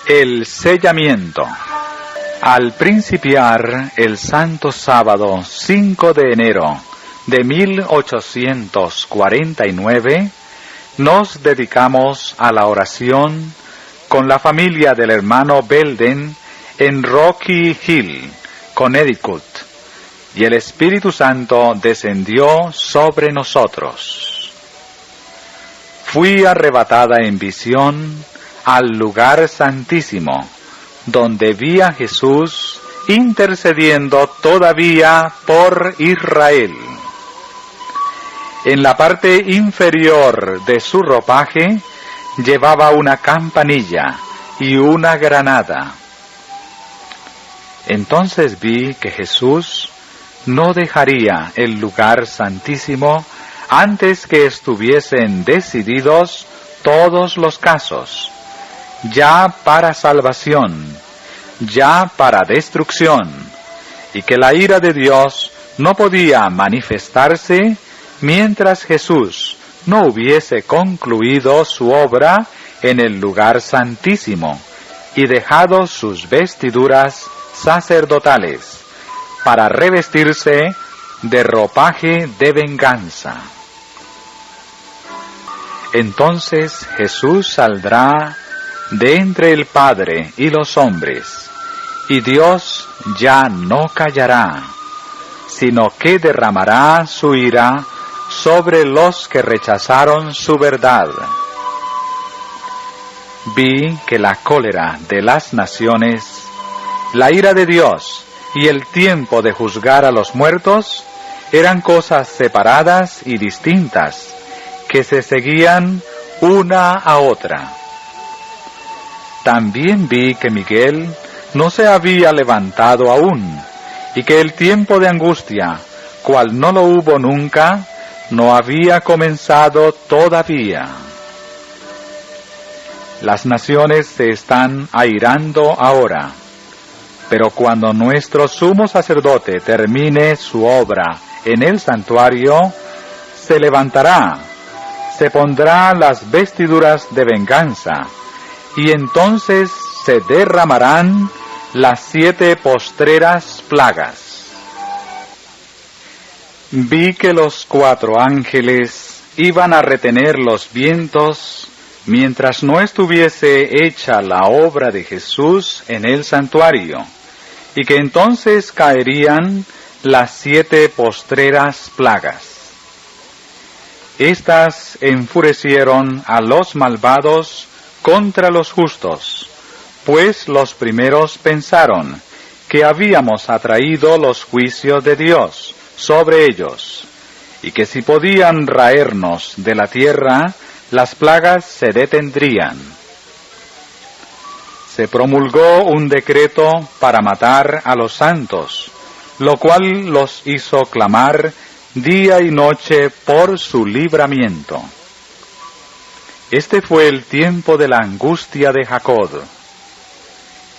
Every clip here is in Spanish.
El sellamiento. Al principiar el santo sábado 5 de enero de 1849, nos dedicamos a la oración con la familia del hermano Belden en Rocky Hill, Connecticut, y el Espíritu Santo descendió sobre nosotros. Fui arrebatada en visión al lugar santísimo, donde vi a Jesús intercediendo todavía por Israel. En la parte inferior de su ropaje llevaba una campanilla y una granada. Entonces vi que Jesús no dejaría el lugar santísimo antes que estuviesen decididos todos los casos, ya para salvación, ya para destrucción, y que la ira de Dios no podía manifestarse mientras Jesús no hubiese concluido su obra en el lugar santísimo y dejado sus vestiduras sacerdotales para revestirse de ropaje de venganza. Entonces Jesús saldrá de entre el Padre y los hombres, y Dios ya no callará, sino que derramará su ira sobre los que rechazaron su verdad. Vi que la cólera de las naciones, la ira de Dios y el tiempo de juzgar a los muertos eran cosas separadas y distintas, que se seguían una a otra. También vi que Miguel no se había levantado aún, y que el tiempo de angustia, cual no lo hubo nunca, no había comenzado todavía. Las naciones se están airando ahora, pero cuando nuestro sumo sacerdote termine su obra en el santuario, se levantará, se pondrá las vestiduras de venganza, y entonces se derramarán las 7 postreras plagas. Vi que los 4 ángeles iban a retener los vientos mientras no estuviese hecha la obra de Jesús en el santuario, y que entonces caerían las 7 postreras plagas. Estas enfurecieron a los malvados contra los justos, pues los primeros pensaron que habíamos atraído los juicios de Dios sobre ellos, y que si podían raernos de la tierra, las plagas se detendrían. Se promulgó un decreto para matar a los santos, lo cual los hizo clamar día y noche por su libramiento. Este fue el tiempo de la angustia de Jacob.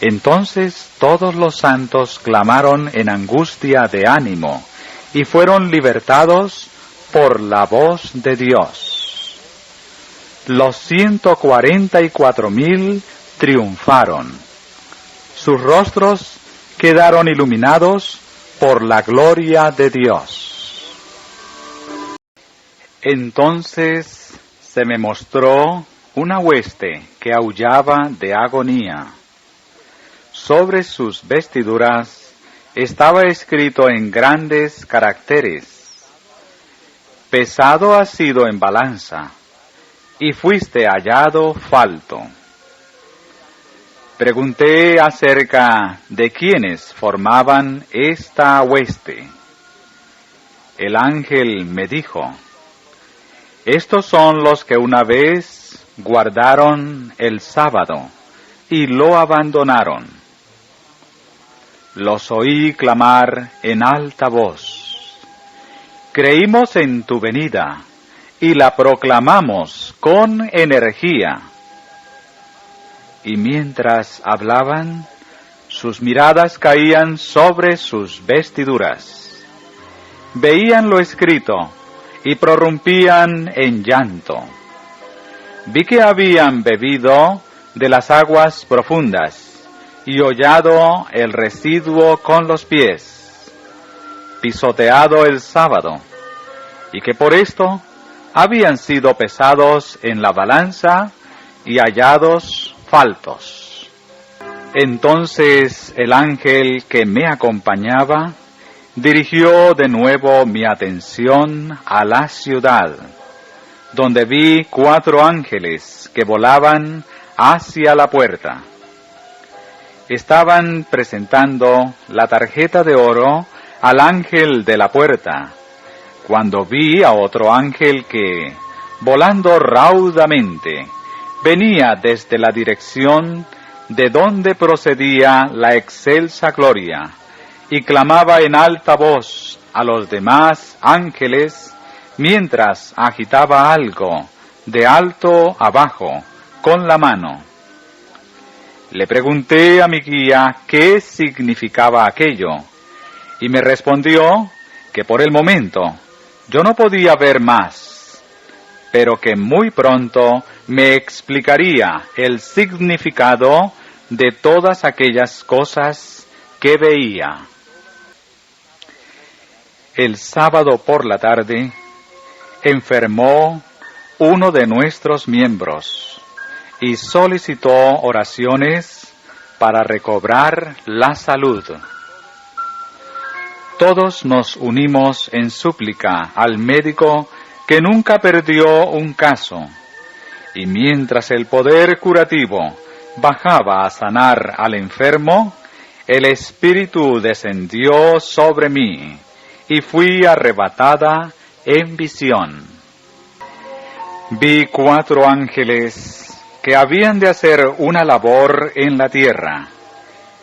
Entonces todos los santos clamaron en angustia de ánimo, y fueron libertados por la voz de Dios. Los 144,000 triunfaron. Sus rostros quedaron iluminados por la gloria de Dios. Entonces se me mostró una hueste que aullaba de agonía. Sobre sus vestiduras estaba escrito en grandes caracteres: pesado has sido en balanza, y fuiste hallado falto. Pregunté acerca de quiénes formaban esta hueste. El ángel me dijo: estos son los que una vez guardaron el sábado y lo abandonaron. Los oí clamar en alta voz: creímos en tu venida y la proclamamos con energía. Y mientras hablaban, sus miradas caían sobre sus vestiduras. Veían lo escrito y prorrumpían en llanto. Vi que habían bebido de las aguas profundas y hollado el residuo con los pies, pisoteado el sábado, y que por esto habían sido pesados en la balanza y hallados faltos. Entonces el ángel que me acompañaba dirigió de nuevo mi atención a la ciudad, donde vi 4 ángeles que volaban hacia la puerta. Estaban presentando la tarjeta de oro al ángel de la puerta, cuando vi a otro ángel que, volando raudamente, venía desde la dirección de donde procedía la excelsa gloria, y clamaba en alta voz a los demás ángeles, mientras agitaba algo de alto abajo con la mano. Le pregunté a mi guía qué significaba aquello, y me respondió que por el momento yo no podía ver más, pero que muy pronto me explicaría el significado de todas aquellas cosas que veía. El sábado por la tarde enfermó uno de nuestros miembros y solicitó oraciones para recobrar la salud. Todos nos unimos en súplica al médico que nunca perdió un caso, y mientras el poder curativo bajaba a sanar al enfermo, el Espíritu descendió sobre mí, y fui arrebatada en visión. Vi 4 ángeles que habían de hacer una labor en la tierra,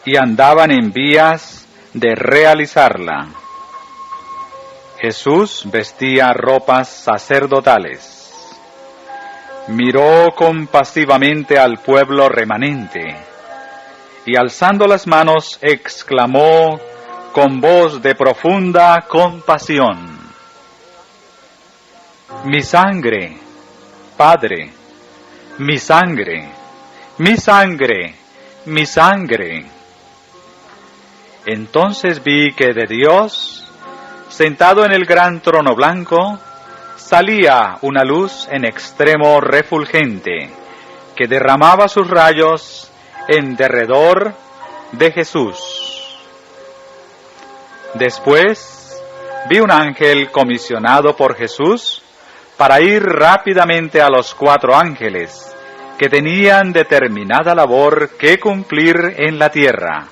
y andaban en vías de realizarla. Jesús vestía ropas sacerdotales. Miró compasivamente al pueblo remanente, y alzando las manos exclamó con voz de profunda compasión: Mi sangre, Padre, mi sangre, mi sangre, mi sangre. Entonces vi que de Dios, sentado en el gran trono blanco, salía una luz en extremo refulgente, que derramaba sus rayos en derredor de Jesús. Después vi un ángel comisionado por Jesús para ir rápidamente a los 4 ángeles que tenían determinada labor que cumplir en la tierra,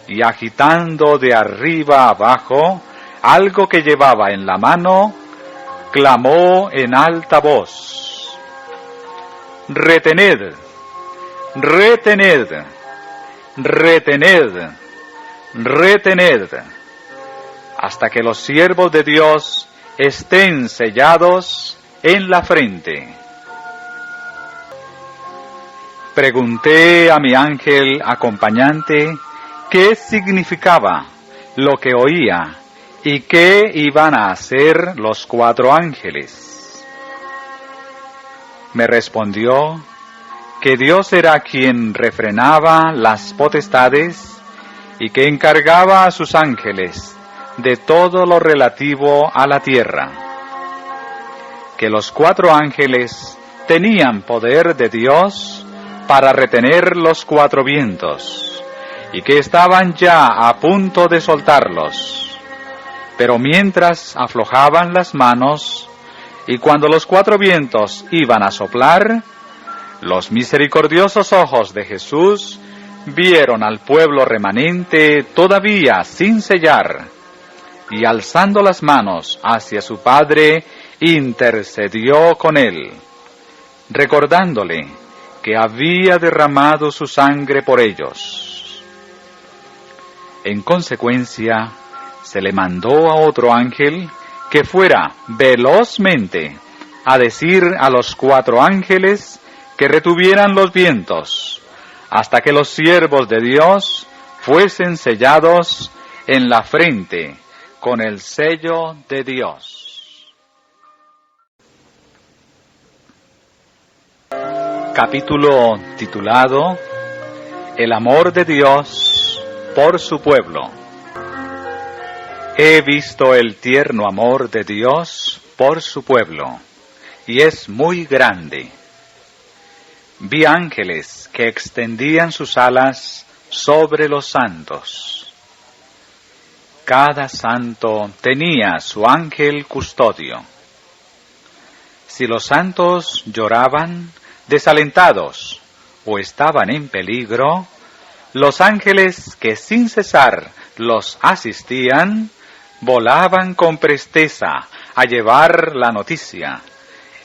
y agitando de arriba abajo algo que llevaba en la mano, clamó en alta voz: Retened, retened, retened, retened, hasta que los siervos de Dios estén sellados en la frente. Pregunté a mi ángel acompañante qué significaba lo que oía y qué iban a hacer los 4 ángeles. Me respondió que Dios era quien refrenaba las potestades y que encargaba a sus ángeles de todo lo relativo a la tierra, que los 4 ángeles tenían poder de Dios para retener los 4 vientos, y que estaban ya a punto de soltarlos, pero mientras aflojaban las manos, y cuando los 4 vientos iban a soplar, los misericordiosos ojos de Jesús vieron al pueblo remanente todavía sin sellar, y alzando las manos hacia su Padre, intercedió con él, recordándole que había derramado su sangre por ellos. En consecuencia, se le mandó a otro ángel que fuera velozmente a decir a los 4 ángeles que retuvieran los vientos, hasta que los siervos de Dios fuesen sellados en la frente con el sello de Dios. Capítulo titulado El amor de Dios por su pueblo. He visto el tierno amor de Dios por su pueblo, y es muy grande. Vi ángeles que extendían sus alas sobre los santos. Cada santo tenía su ángel custodio. Si los santos lloraban, desalentados o estaban en peligro, los ángeles que sin cesar los asistían, volaban con presteza a llevar la noticia,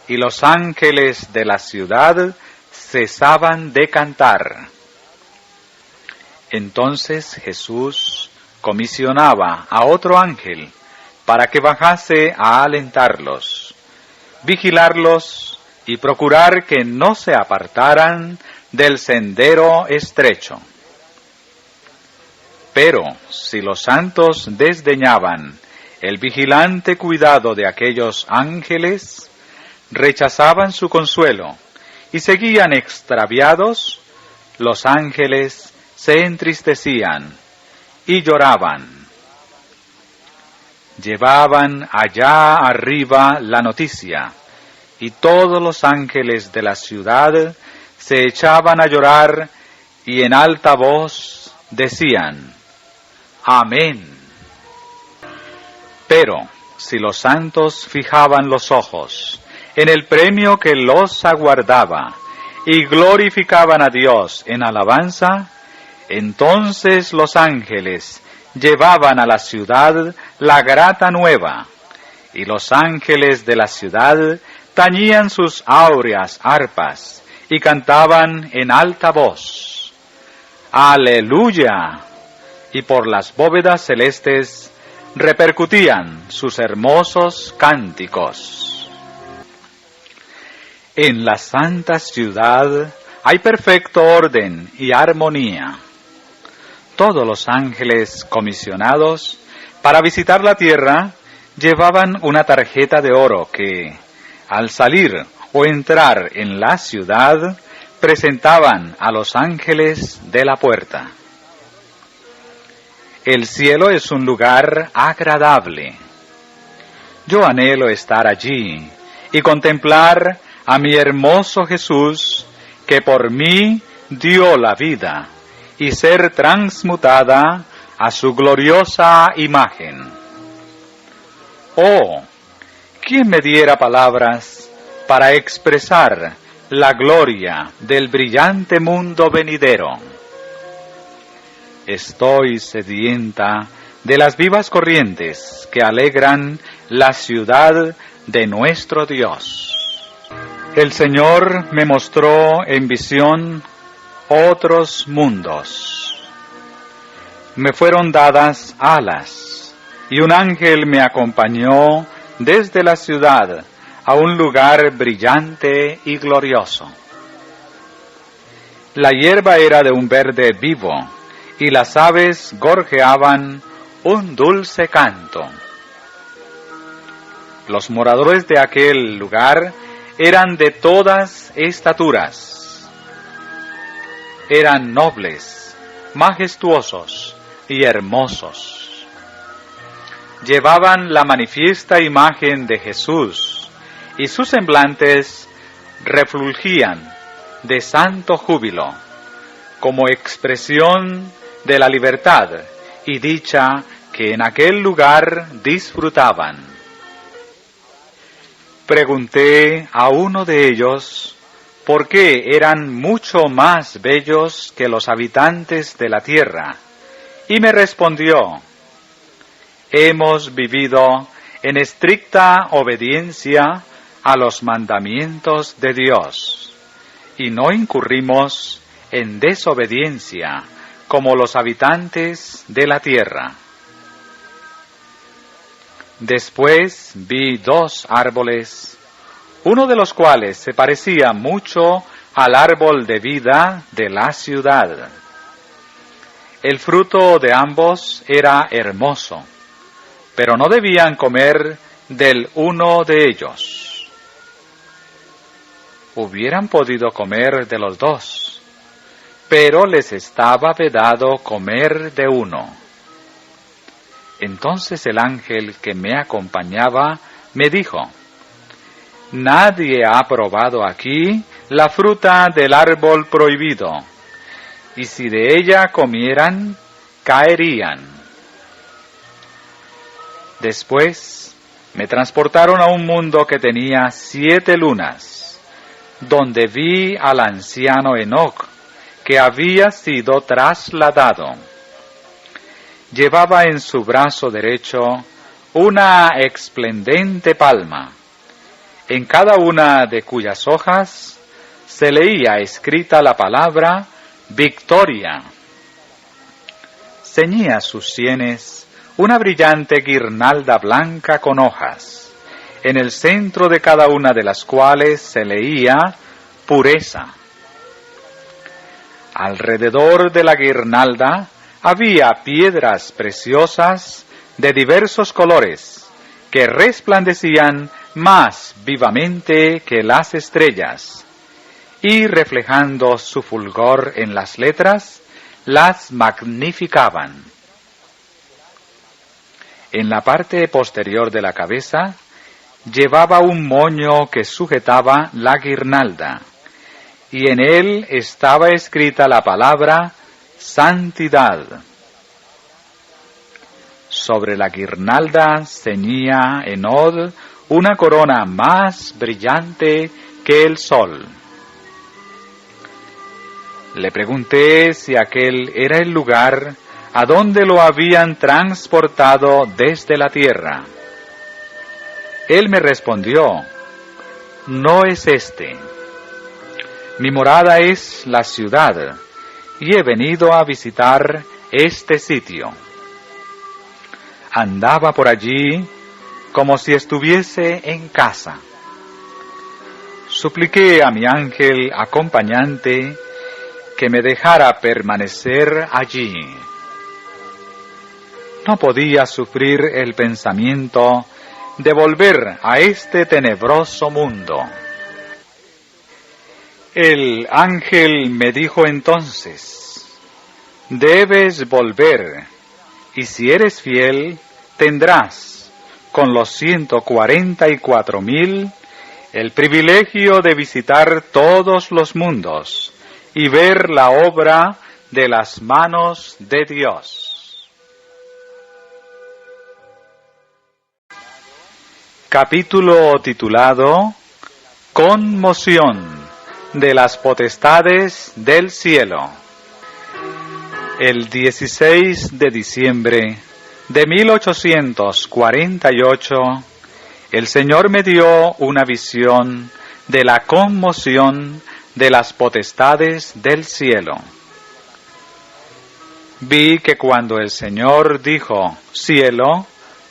y los ángeles de la ciudad cesaban de cantar. Entonces Jesús comisionaba a otro ángel para que bajase a alentarlos, vigilarlos y procurar que no se apartaran del sendero estrecho. Pero si los santos desdeñaban el vigilante cuidado de aquellos ángeles, rechazaban su consuelo y seguían extraviados, los ángeles se entristecían y lloraban. Llevaban allá arriba la noticia, y todos los ángeles de la ciudad se echaban a llorar y en alta voz decían: Amén. Pero si los santos fijaban los ojos en el premio que los aguardaba y glorificaban a Dios en alabanza, entonces los ángeles llevaban a la ciudad la grata nueva, y los ángeles de la ciudad tañían sus áureas arpas y cantaban en alta voz: ¡Aleluya! Y por las bóvedas celestes repercutían sus hermosos cánticos. En la santa ciudad hay perfecto orden y armonía. Todos los ángeles comisionados para visitar la tierra llevaban una tarjeta de oro que, al salir o entrar en la ciudad, presentaban a los ángeles de la puerta. El cielo es un lugar agradable. Yo anhelo estar allí y contemplar a mi hermoso Jesús, que por mí dio la vida, y ser transmutada a su gloriosa imagen. Oh, ¿quién me diera palabras para expresar la gloria del brillante mundo venidero? Estoy sedienta de las vivas corrientes que alegran la ciudad de nuestro Dios. El Señor me mostró en visión otros mundos. Me fueron dadas alas, y un ángel me acompañó desde la ciudad a un lugar brillante y glorioso. La hierba era de un verde vivo, y las aves gorjeaban un dulce canto. Los moradores de aquel lugar eran de todas estaturas. Eran nobles, majestuosos y hermosos. Llevaban la manifiesta imagen de Jesús, y sus semblantes refulgían de santo júbilo, como expresión de la libertad y dicha que en aquel lugar disfrutaban. Pregunté a uno de ellos por qué eran mucho más bellos que los habitantes de la tierra, y me respondió: hemos vivido en estricta obediencia a los mandamientos de Dios, y no incurrimos en desobediencia como los habitantes de la tierra. Después vi 2 árboles, uno de los cuales se parecía mucho al árbol de vida de la ciudad. El fruto de ambos era hermoso, pero no debían comer del uno de ellos. hubieran podido comer de los dos, pero les estaba vedado comer de uno. Entonces el ángel que me acompañaba me dijo: Nadie ha probado aquí la fruta del árbol prohibido, y si de ella comieran, caerían. Después me transportaron a un mundo que tenía 7 lunas, donde vi al anciano Enoc, que había sido trasladado. Llevaba en su brazo derecho una esplendente palma, en cada una de cuyas hojas se leía escrita la palabra Victoria. Ceñía sus sienes una brillante guirnalda blanca con hojas, en el centro de cada una de las cuales se leía Pureza. Alrededor de la guirnalda había piedras preciosas de diversos colores que resplandecían más vivamente que las estrellas, y reflejando su fulgor en las letras, las magnificaban. En la parte posterior de la cabeza llevaba un moño que sujetaba la guirnalda, y en él estaba escrita la palabra Santidad. Sobre la guirnalda ceñía Enod una corona más brillante que el sol. Le pregunté si aquel era el lugar a donde lo habían transportado desde la tierra. Él me respondió: No es este. Mi morada es la ciudad, y he venido a visitar este sitio. Andaba por allí como si estuviese en casa. Supliqué a mi ángel acompañante que me dejara permanecer allí. No podía sufrir el pensamiento de volver a este tenebroso mundo. El ángel me dijo entonces: Debes volver, y si eres fiel, tendrás, con los 144,000, el privilegio de visitar todos los mundos y ver la obra de las manos de Dios. Capítulo titulado Conmoción de las potestades del cielo. El 16 de diciembre de 1848, el Señor me dio una visión de la conmoción de las potestades del cielo. Vi que cuando el Señor dijo cielo,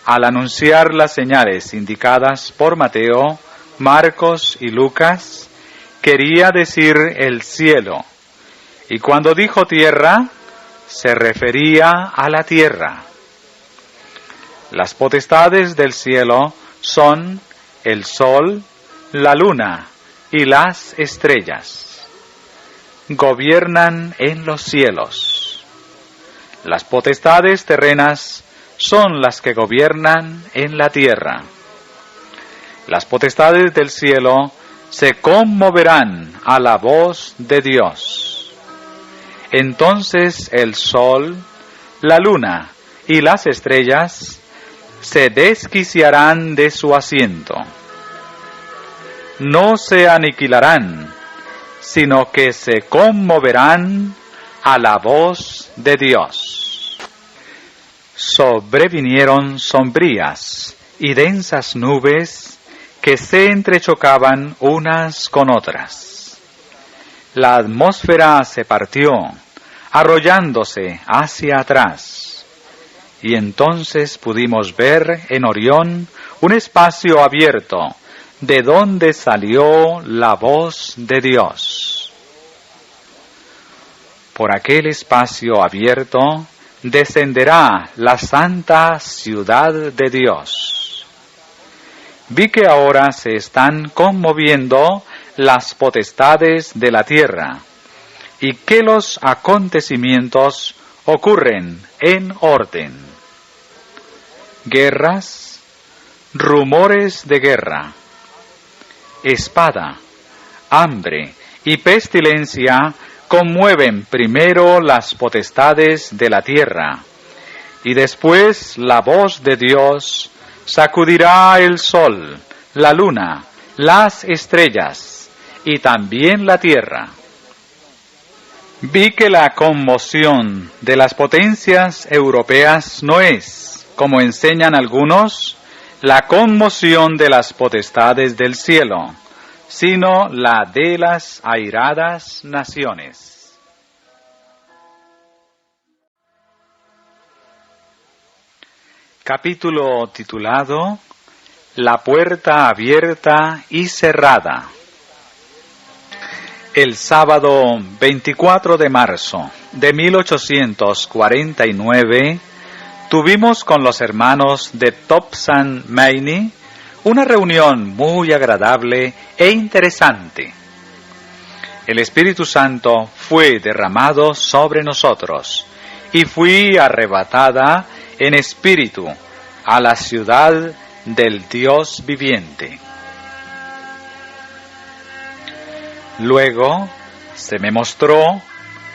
al anunciar las señales indicadas por Mateo, Marcos y Lucas, quería decir el cielo, y cuando dijo tierra, se refería a la tierra. Las potestades del cielo son el sol, la luna y las estrellas. Gobiernan en los cielos. Las potestades terrenas son las que gobiernan en la tierra. Las potestades del cielo se conmoverán a la voz de Dios. Entonces el sol, la luna y las estrellas se desquiciarán de su asiento. No se aniquilarán, sino que se conmoverán a la voz de Dios. Sobrevinieron sombrías y densas nubes que se entrechocaban unas con otras. La atmósfera se partió, arrollándose hacia atrás, y entonces pudimos ver en Orión un espacio abierto, de donde salió la voz de Dios. Por aquel espacio abierto descenderá la santa ciudad de Dios. Vi que ahora se están conmoviendo las potestades de la tierra, y que los acontecimientos ocurren en orden. Guerras, rumores de guerra, espada, hambre y pestilencia conmueven primero las potestades de la tierra, y después la voz de Dios sacudirá el sol, la luna, las estrellas y también la tierra. Vi que la conmoción de las potencias europeas no es, como enseñan algunos, la conmoción de las potestades del cielo, sino la de las airadas naciones. Capítulo titulado La puerta abierta y cerrada. El sábado 24 de marzo de 1849 tuvimos con los hermanos de Topsan Maini una reunión muy agradable e interesante. El Espíritu Santo fue derramado sobre nosotros y fui arrebatada en espíritu a la ciudad del Dios viviente. Luego se me mostró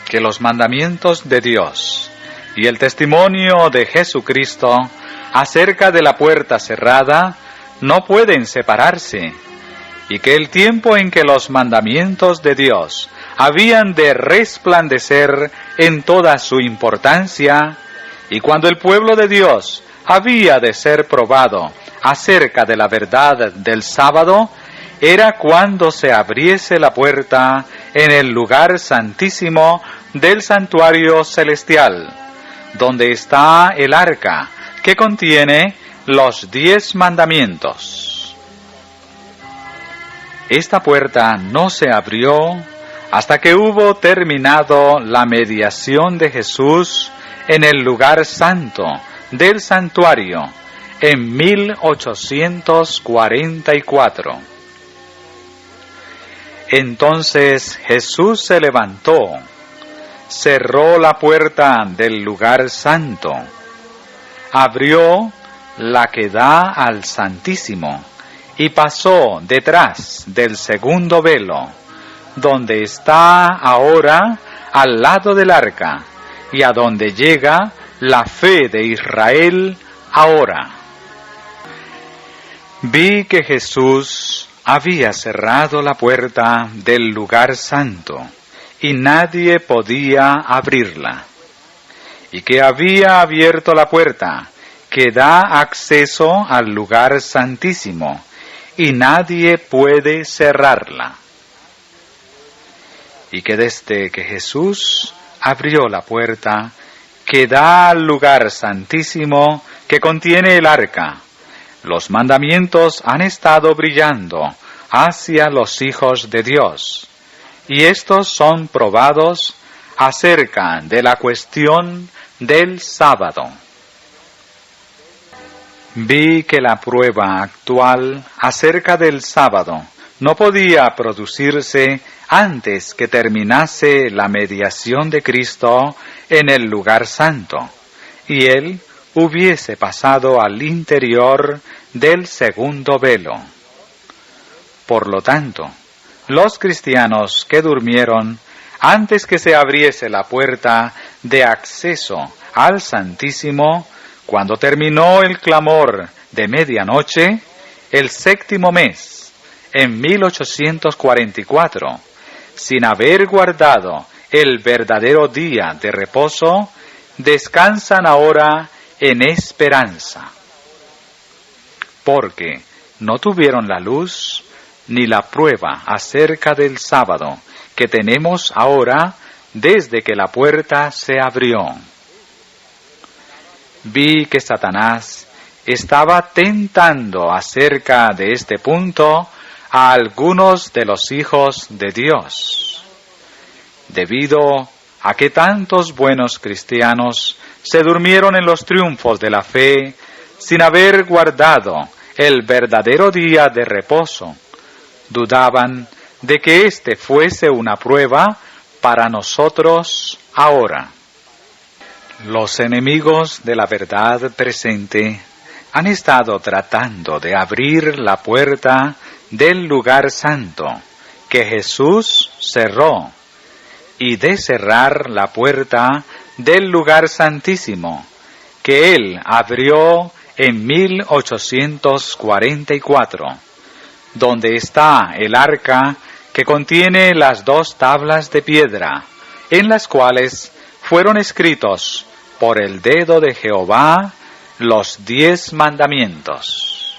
que los mandamientos de Dios y el testimonio de Jesucristo acerca de la puerta cerrada no pueden separarse, y que el tiempo en que los mandamientos de Dios habían de resplandecer en toda su importancia, y cuando el pueblo de Dios había de ser probado acerca de la verdad del sábado, era cuando se abriese la puerta en el lugar santísimo del santuario celestial, donde está el arca que contiene los 10 mandamientos. Esta puerta no se abrió hasta que hubo terminado la mediación de Jesús en el lugar santo del santuario en 1844. Entonces Jesús se levantó, cerró la puerta del lugar santo, abrió la que da al Santísimo y pasó detrás del segundo velo, donde está ahora al lado del arca y a donde llega la fe de Israel ahora. Vi que Jesús había cerrado la puerta del lugar santo y nadie podía abrirla, y que había abierto la puerta que da acceso al lugar santísimo y nadie puede cerrarla, y que desde que Jesús abrió la puerta que da al lugar santísimo que contiene el arca, los mandamientos han estado brillando hacia los hijos de Dios, y estos son probados acerca de la cuestión del sábado. Vi que la prueba actual acerca del sábado no podía producirse antes que terminase la mediación de Cristo en el lugar santo, y Él hubiese pasado al interior del segundo velo. Por lo tanto, los cristianos que durmieron antes que se abriese la puerta de acceso al Santísimo, cuando terminó el clamor de medianoche, el séptimo mes, en 1844, sin haber guardado el verdadero día de reposo, descansan ahora en esperanza, porque no tuvieron la luz ni la prueba acerca del sábado que tenemos ahora desde que la puerta se abrió. Vi que Satanás estaba tentando acerca de este punto a algunos de los hijos de Dios, debido a que tantos buenos cristianos se durmieron en los triunfos de la fe sin haber guardado el verdadero día de reposo. Dudaban de que éste fuese una prueba para nosotros ahora. Los enemigos de la verdad presente han estado tratando de abrir la puerta del lugar santo que Jesús cerró y de cerrar la puerta del lugar santísimo que Él abrió en 1844, donde está el arca que contiene las 2 tablas de piedra, en las cuales fueron escritos por el dedo de Jehová los 10 mandamientos.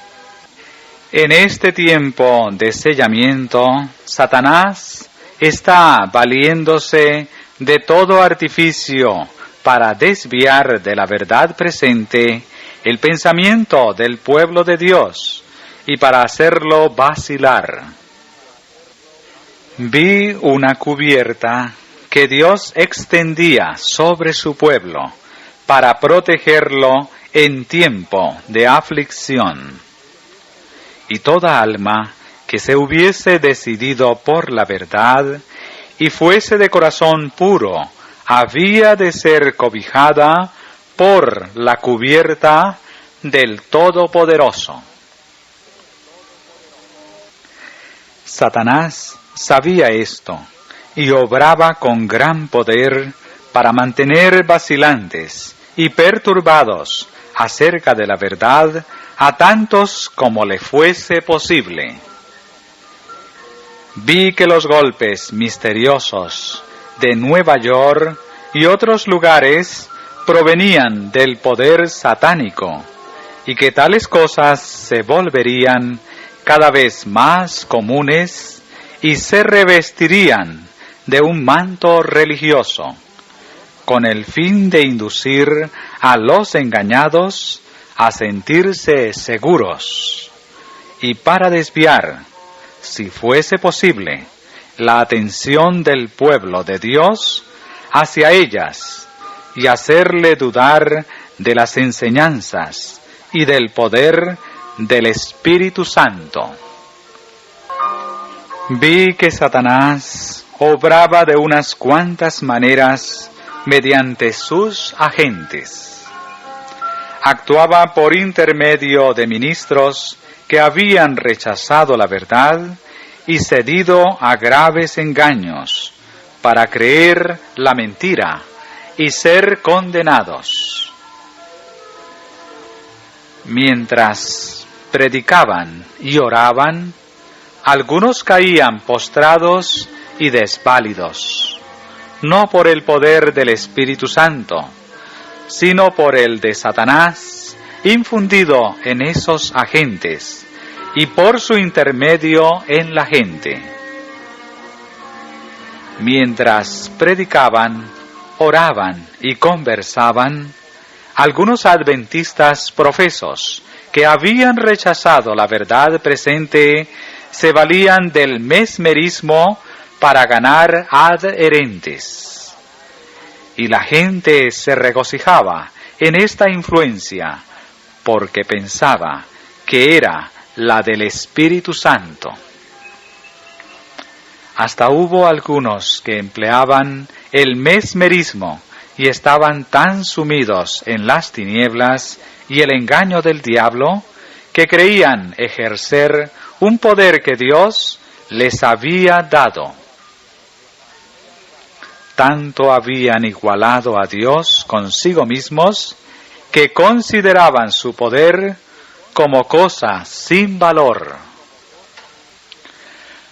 En este tiempo de sellamiento, Satanás está valiéndose de todo artificio para desviar de la verdad presente el pensamiento del pueblo de Dios y para hacerlo vacilar. Vi una cubierta que Dios extendía sobre su pueblo para protegerlo en tiempo de aflicción. Y toda alma que se hubiese decidido por la verdad y fuese de corazón puro, había de ser cobijada por la cubierta del Todopoderoso. Satanás sabía esto y obraba con gran poder para mantener vacilantes y perturbados acerca de la verdad a tantos como le fuese posible. Vi que los golpes misteriosos de Nueva York y otros lugares provenían del poder satánico y que tales cosas se volverían cada vez más comunes y se revestirían de un manto religioso, con el fin de inducir a los engañados a sentirse seguros y para desviar, si fuese posible, la atención del pueblo de Dios hacia ellas y hacerle dudar de las enseñanzas y del poder del Espíritu Santo. Vi que Satanás obraba de unas cuantas maneras mediante sus agentes. Actuaba por intermedio de ministros que habían rechazado la verdad y cedido a graves engaños para creer la mentira y ser condenados. Mientras predicaban y oraban, algunos caían postrados y desválidos, no por el poder del Espíritu Santo, sino por el de Satanás, infundido en esos agentes, y por su intermedio en la gente. Mientras predicaban, oraban y conversaban, algunos adventistas profesos que habían rechazado la verdad presente se valían del mesmerismo para ganar adherentes. Y la gente se regocijaba en esta influencia porque pensaba que era la del Espíritu Santo. Hasta hubo algunos que empleaban el mesmerismo y estaban tan sumidos en las tinieblas y el engaño del diablo que creían ejercer un poder que Dios les había dado. Tanto habían igualado a Dios consigo mismos que consideraban su poder como cosa sin valor.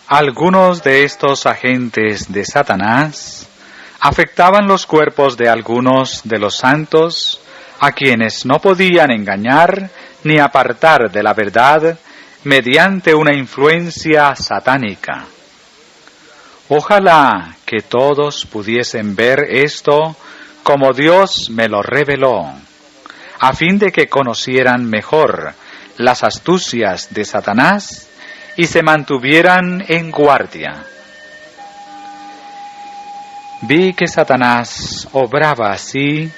Algunos de estos agentes de Satanás afectaban los cuerpos de algunos de los santos a quienes no podían engañar ni apartar de la verdad mediante una influencia satánica. Ojalá que todos pudiesen ver esto como Dios me lo reveló, a fin de que conocieran mejor las astucias de Satanás y se mantuvieran en guardia. Vi que Satanás obraba así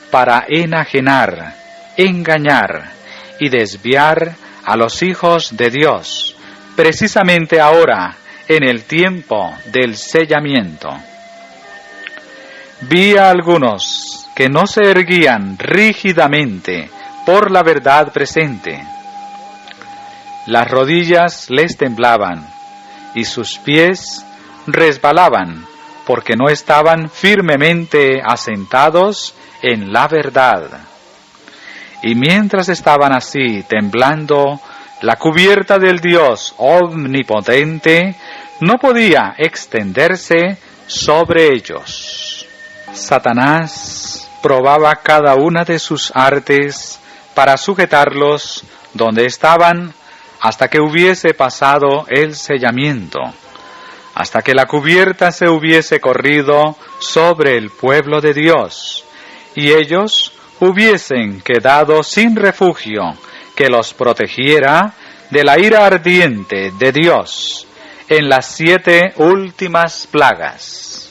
para enajenar, engañar y desviar a los hijos de Dios, precisamente ahora, en el tiempo del sellamiento. Vi a algunos que no se erguían rígidamente por la verdad presente. Las rodillas les temblaban y sus pies resbalaban porque no estaban firmemente asentados en la verdad. Y mientras estaban así temblando, la cubierta del Dios omnipotente no podía extenderse sobre ellos. Satanás probaba cada una de sus artes para sujetarlos donde estaban hasta que hubiese pasado el sellamiento, hasta que la cubierta se hubiese corrido sobre el pueblo de Dios, y ellos hubiesen quedado sin refugio que los protegiera de la ira ardiente de Dios en las 7 últimas plagas.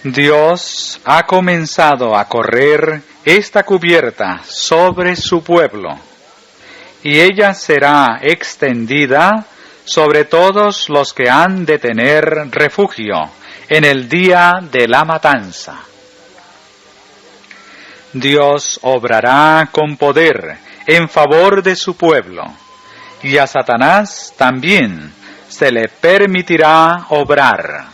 Dios ha comenzado a correr esta cubierta sobre su pueblo, y ella será extendida sobre todos los que han de tener refugio en el día de la matanza. Dios obrará con poder en favor de su pueblo, y a Satanás también se le permitirá obrar.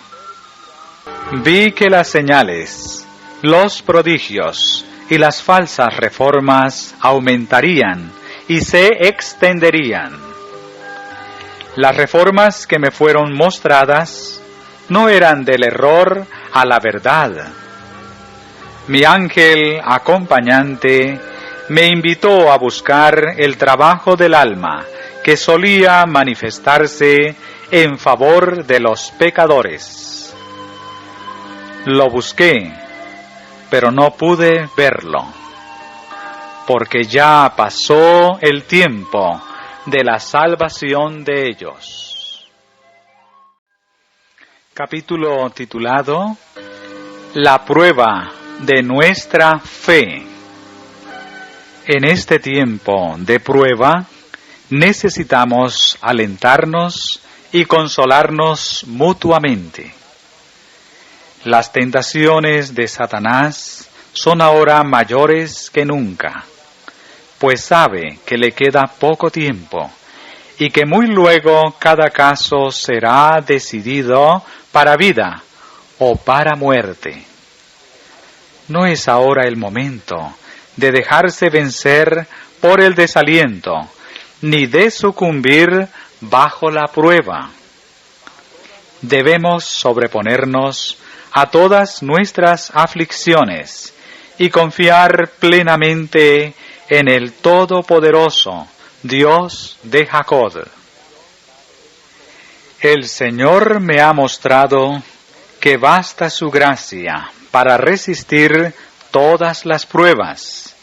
Vi que las señales, los prodigios y las falsas reformas aumentarían y se extenderían. Las reformas que me fueron mostradas no eran del error a la verdad. Mi ángel acompañante me invitó a buscar el trabajo del alma que solía manifestarse en favor de los pecadores. Lo busqué, pero no pude verlo, porque ya pasó el tiempo de la salvación de ellos. Capítulo titulado La prueba de nuestra fe. En este tiempo de prueba necesitamos alentarnos y consolarnos mutuamente. Las tentaciones de Satanás son ahora mayores que nunca, pues sabe que le queda poco tiempo y que muy luego cada caso será decidido para vida o para muerte. No es ahora el momento de dejarse vencer por el desaliento, ni de sucumbir bajo la prueba. Debemos sobreponernos a todas nuestras aflicciones y confiar plenamente en el Todopoderoso Dios de Jacob. El Señor me ha mostrado que basta su gracia para resistir todas las pruebas,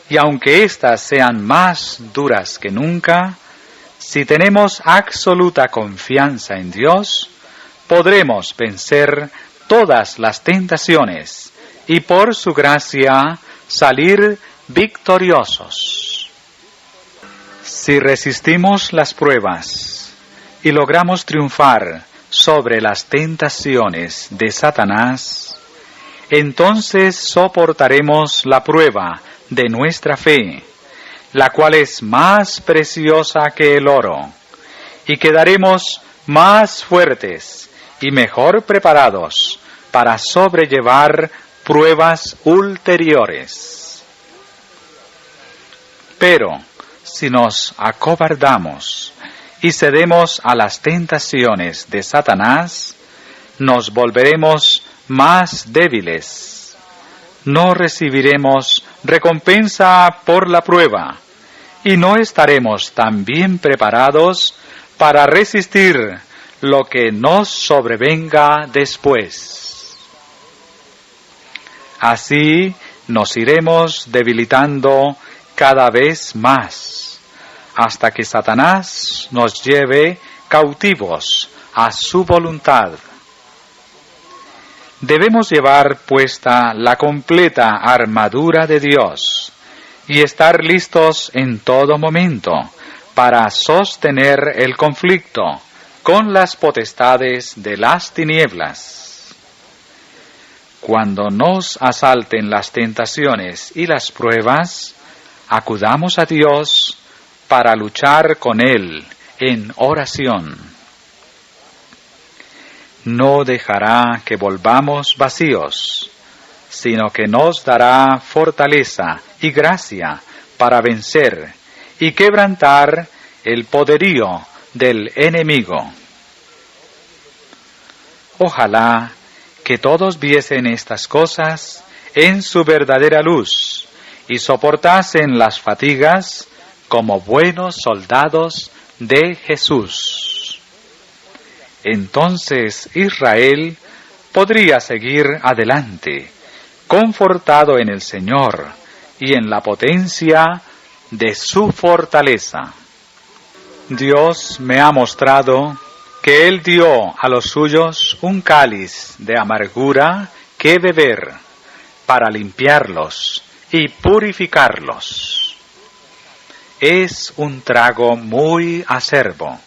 y aunque éstas sean más duras que nunca, si tenemos absoluta confianza en Dios, podremos vencer todas las tentaciones y por su gracia salir victoriosos. Si resistimos las pruebas y logramos triunfar sobre las tentaciones de Satanás, entonces soportaremos la prueba de nuestra fe, la cual es más preciosa que el oro, y quedaremos más fuertes y mejor preparados para sobrellevar pruebas ulteriores. Pero si nos acobardamos y cedemos a las tentaciones de Satanás, nos volveremos más débiles. No recibiremos recompensa por la prueba y no estaremos tan bien preparados para resistir lo que nos sobrevenga después. Así nos iremos debilitando cada vez más, hasta que Satanás nos lleve cautivos a su voluntad. Debemos llevar puesta la completa armadura de Dios y estar listos en todo momento para sostener el conflicto con las potestades de las tinieblas. Cuando nos asalten las tentaciones y las pruebas, acudamos a Dios para luchar con Él en oración. No dejará que volvamos vacíos, sino que nos dará fortaleza y gracia para vencer y quebrantar el poderío del enemigo. Ojalá que todos viesen estas cosas en su verdadera luz y soportasen las fatigas como buenos soldados de Jesús. Entonces Israel podría seguir adelante, confortado en el Señor y en la potencia de su fortaleza. Dios me ha mostrado que Él dio a los suyos un cáliz de amargura que beber para limpiarlos y purificarlos. Es un trago muy acerbo,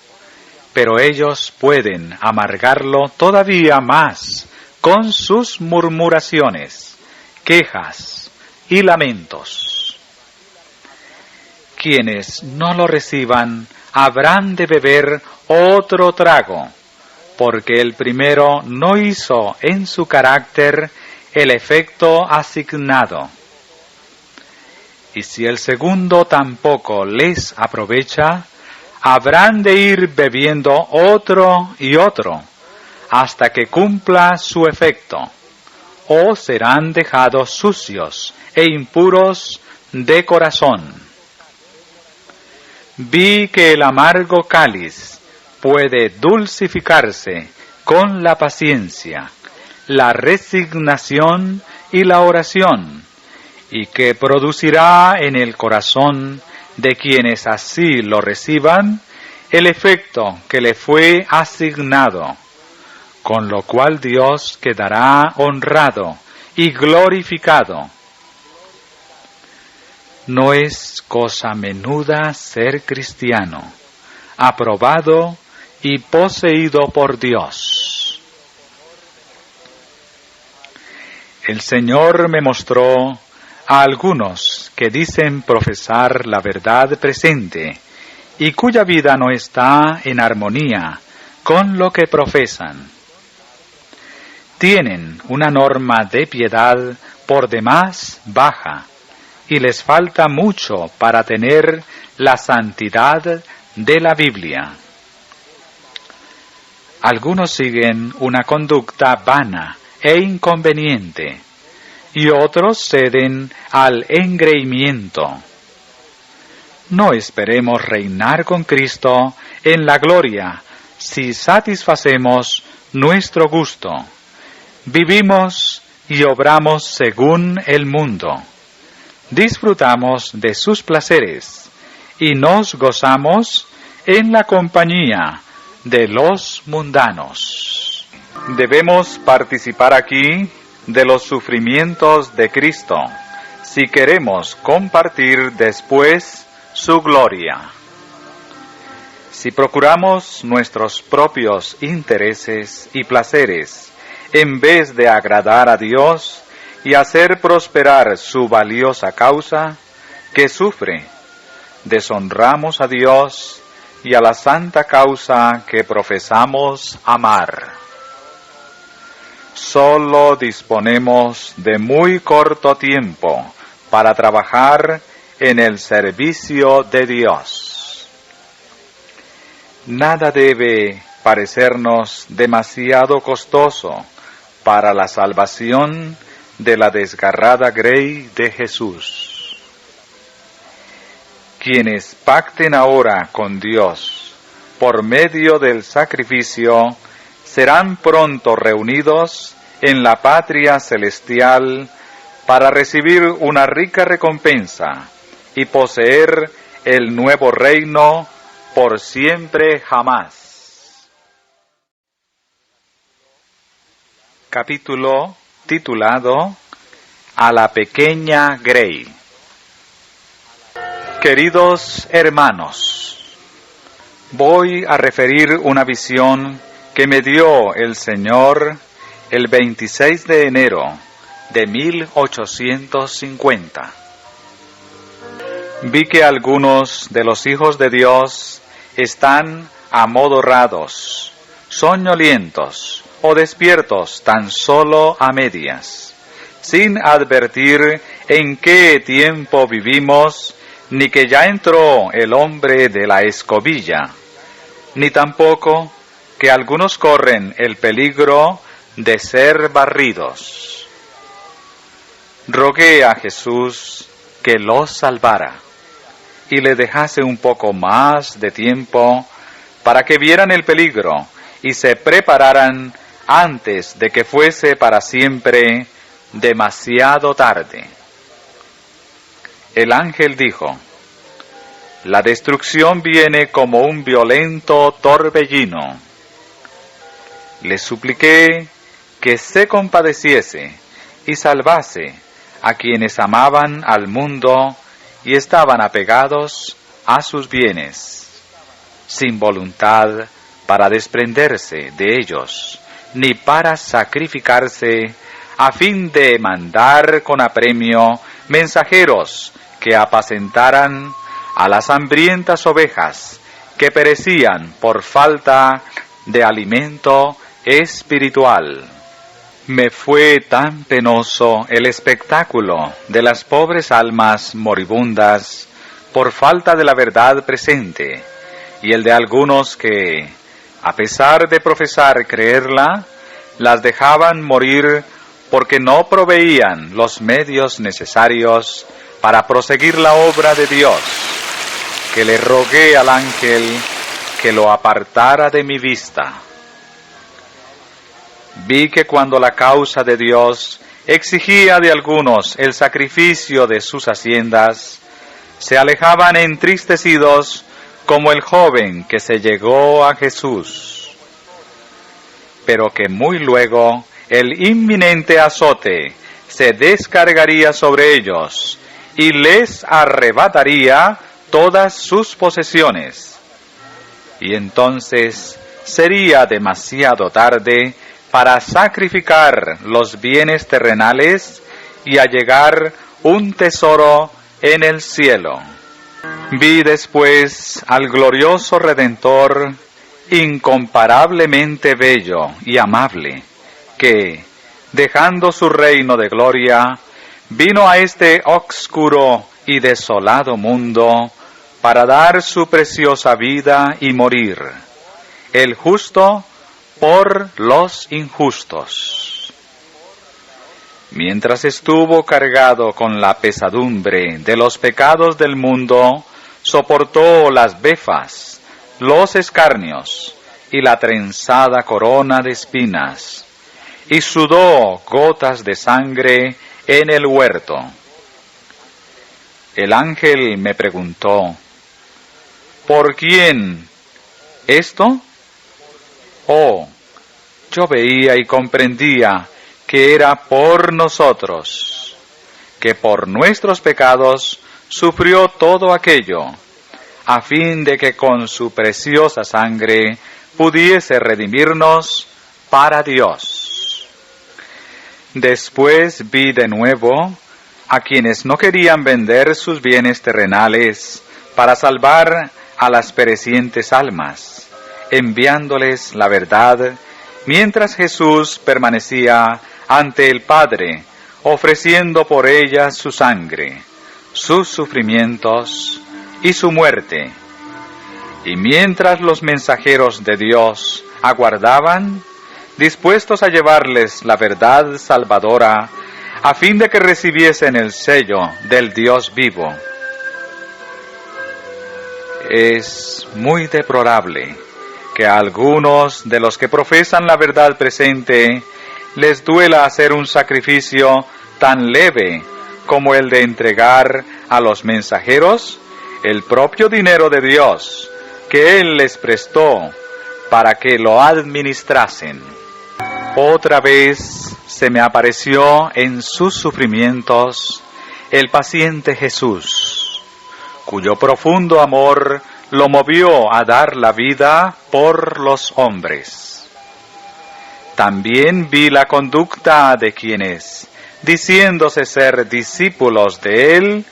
pero ellos pueden amargarlo todavía más con sus murmuraciones, quejas y lamentos. Quienes no lo reciban habrán de beber otro trago, porque el primero no hizo en su carácter el efecto asignado. Y si el segundo tampoco les aprovecha, habrán de ir bebiendo otro y otro, hasta que cumpla su efecto, o serán dejados sucios e impuros de corazón. Vi que el amargo cáliz puede dulcificarse con la paciencia, la resignación y la oración, y que producirá en el corazón de quienes así lo reciban el efecto que le fue asignado, con lo cual Dios quedará honrado y glorificado. No es cosa menuda ser cristiano, aprobado y poseído por Dios. El Señor me mostró a algunos que dicen profesar la verdad presente y cuya vida no está en armonía con lo que profesan. Tienen una norma de piedad por demás baja y les falta mucho para tener la santidad de la Biblia. Algunos siguen una conducta vana e inconveniente, y otros ceden al engreimiento. No esperemos reinar con Cristo en la gloria si satisfacemos nuestro gusto. Vivimos y obramos según el mundo. Disfrutamos de sus placeres y nos gozamos en la compañía de los mundanos. Debemos participar aquí de los sufrimientos de Cristo, si queremos compartir después su gloria. Si procuramos nuestros propios intereses y placeres, en vez de agradar a Dios y hacer prosperar su valiosa causa, que sufre, deshonramos a Dios y a la santa causa que profesamos amar. Solo disponemos de muy corto tiempo para trabajar en el servicio de Dios. Nada debe parecernos demasiado costoso para la salvación de la desgarrada grey de Jesús. Quienes pacten ahora con Dios por medio del sacrificio serán pronto reunidos en la patria celestial para recibir una rica recompensa y poseer el nuevo reino por siempre jamás. Capítulo titulado A la pequeña Grey. Queridos hermanos, Voy a referir una visión que me dio el Señor el 26 de enero de 1850. Vi que algunos de los hijos de Dios están amodorrados, soñolientos o despiertos tan solo a medias, sin advertir en qué tiempo vivimos, ni que ya entró el hombre de la escobilla, ni tampoco que algunos corren el peligro de ser barridos. Rogué a Jesús que los salvara y le dejase un poco más de tiempo para que vieran el peligro y se prepararan antes de que fuese para siempre demasiado tarde. El ángel dijo: la destrucción viene como un violento torbellino. Le supliqué que se compadeciese y salvase a quienes amaban al mundo y estaban apegados a sus bienes, sin voluntad para desprenderse de ellos, ni para sacrificarse, a fin de mandar con apremio mensajeros que apacentaran a las hambrientas ovejas que perecían por falta de alimento espiritual. Me fue tan penoso el espectáculo de las pobres almas moribundas por falta de la verdad presente, y el de algunos que, a pesar de profesar creerla, las dejaban morir porque no proveían los medios necesarios para proseguir la obra de Dios, que le rogué al ángel que lo apartara de mi vista. Vi que cuando la causa de Dios exigía de algunos el sacrificio de sus haciendas, se alejaban entristecidos como el joven que se llegó a Jesús, pero que muy luego el inminente azote se descargaría sobre ellos y les arrebataría todas sus posesiones, y entonces sería demasiado tarde para sacrificar los bienes terrenales y allegar un tesoro en el cielo. Vi después al glorioso Redentor, incomparablemente bello y amable, que, dejando su reino de gloria, vino a este obscuro y desolado mundo para dar su preciosa vida y morir, el justo por los injustos. Mientras estuvo cargado con la pesadumbre de los pecados del mundo, soportó las befas, los escarnios y la trenzada corona de espinas, y sudó gotas de sangre en el huerto. El ángel me preguntó: ¿por quién esto? Oh, yo veía y comprendía que era por nosotros, que por nuestros pecados sufrió todo aquello, a fin de que con su preciosa sangre pudiese redimirnos para Dios. Después vi de nuevo a quienes no querían vender sus bienes terrenales para salvar a las perecientes almas, enviándoles la verdad, mientras Jesús permanecía ante el Padre, ofreciendo por ellas su sangre, sus sufrimientos y su muerte. Y mientras los mensajeros de Dios aguardaban, dispuestos a llevarles la verdad salvadora, a fin de que recibiesen el sello del Dios vivo. Es muy deplorable que a algunos de los que profesan la verdad presente les duela hacer un sacrificio tan leve como el de entregar a los mensajeros el propio dinero de Dios que Él les prestó para que lo administrasen. Otra vez se me apareció en sus sufrimientos el paciente Jesús, cuyo profundo amor lo movió a dar la vida por los hombres. También vi la conducta de quienes, diciéndose ser discípulos de él,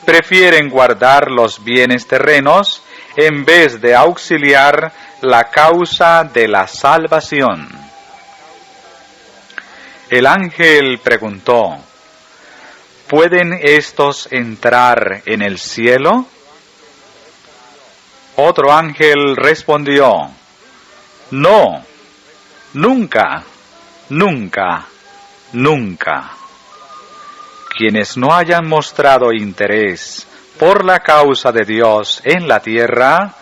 prefieren guardar los bienes terrenos en vez de auxiliar la causa de la salvación. El ángel preguntó: ¿pueden estos entrar en el cielo? Otro ángel respondió: no, nunca, nunca, nunca. Quienes no hayan mostrado interés por la causa de Dios en la tierra,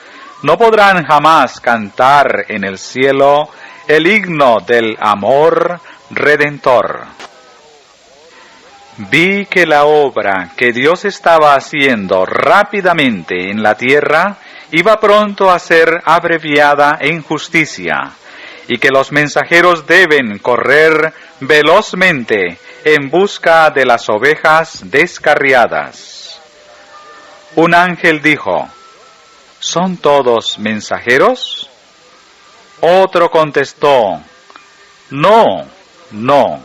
no podrán jamás cantar en el cielo el himno del amor redentor. Vi que la obra que Dios estaba haciendo rápidamente en la tierra iba pronto a ser abreviada en justicia, y que los mensajeros deben correr velozmente en busca de las ovejas descarriadas. Un ángel dijo: ¿son todos mensajeros? Otro contestó: no, no.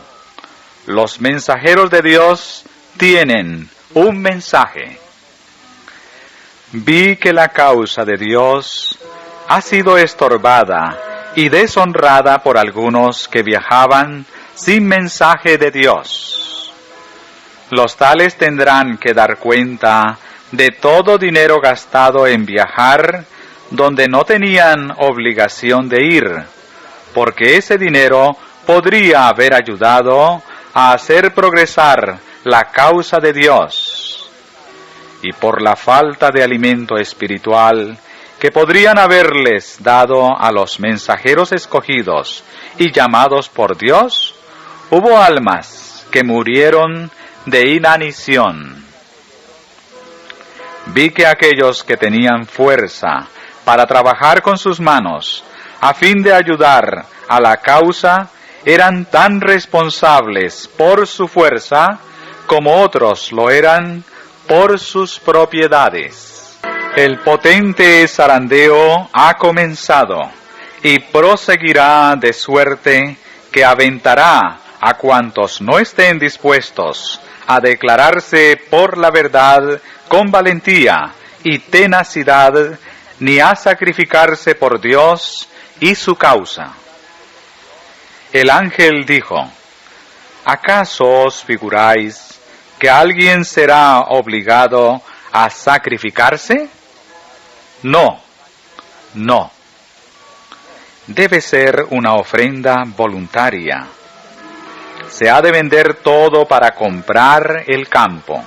Los mensajeros de Dios tienen un mensaje. Vi que la causa de Dios ha sido estorbada y deshonrada por algunos que viajaban sin mensaje de Dios. Los tales tendrán que dar cuenta de todo dinero gastado en viajar donde no tenían obligación de ir, porque ese dinero podría haber ayudado a hacer progresar la causa de Dios. Y por la falta de alimento espiritual que podrían haberles dado a los mensajeros escogidos y llamados por Dios, hubo almas que murieron de inanición. Vi que aquellos que tenían fuerza para trabajar con sus manos a fin de ayudar a la causa eran tan responsables por su fuerza como otros lo eran por sus propiedades. El potente zarandeo ha comenzado y proseguirá de suerte que aventará a cuantos no estén dispuestos a declararse por la verdad con valentía y tenacidad, ni a sacrificarse por Dios y su causa. El ángel dijo: ¿acaso os figuráis que alguien será obligado a sacrificarse? No, no. Debe ser una ofrenda voluntaria. Se ha de vender todo para comprar el campo.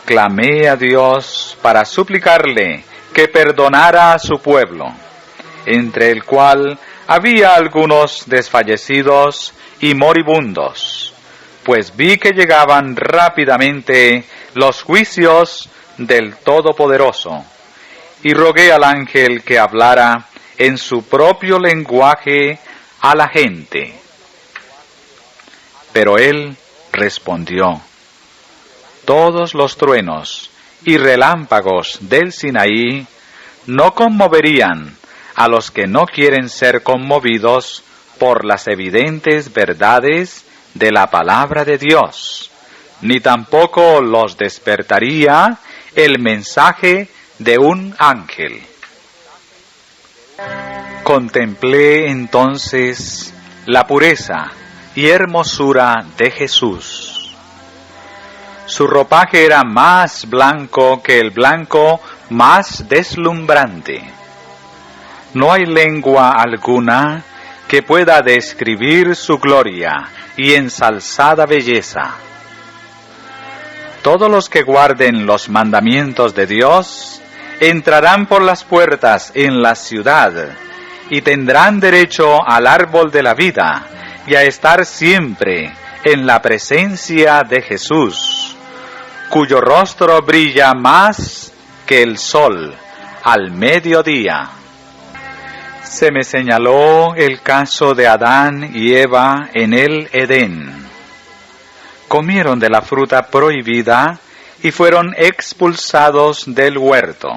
Clamé a Dios para suplicarle que perdonara a su pueblo, entre el cual había algunos desfallecidos y moribundos, pues vi que llegaban rápidamente los juicios del Todopoderoso, y rogué al ángel que hablara en su propio lenguaje a la gente. Pero él respondió: todos los truenos y relámpagos del Sinaí no conmoverían a los que no quieren ser conmovidos por las evidentes verdades de la palabra de Dios, ni tampoco los despertaría el mensaje de un ángel. Contemplé entonces la pureza y hermosura de Jesús. Su ropaje era más blanco que el blanco más deslumbrante. No hay lengua alguna que pueda describir su gloria y ensalzada belleza. Todos los que guarden los mandamientos de Dios entrarán por las puertas en la ciudad y tendrán derecho al árbol de la vida y a estar siempre en la presencia de Jesús, cuyo rostro brilla más que el sol al mediodía. Se me señaló el caso de Adán y Eva en el Edén. Comieron de la fruta prohibida y fueron expulsados del huerto.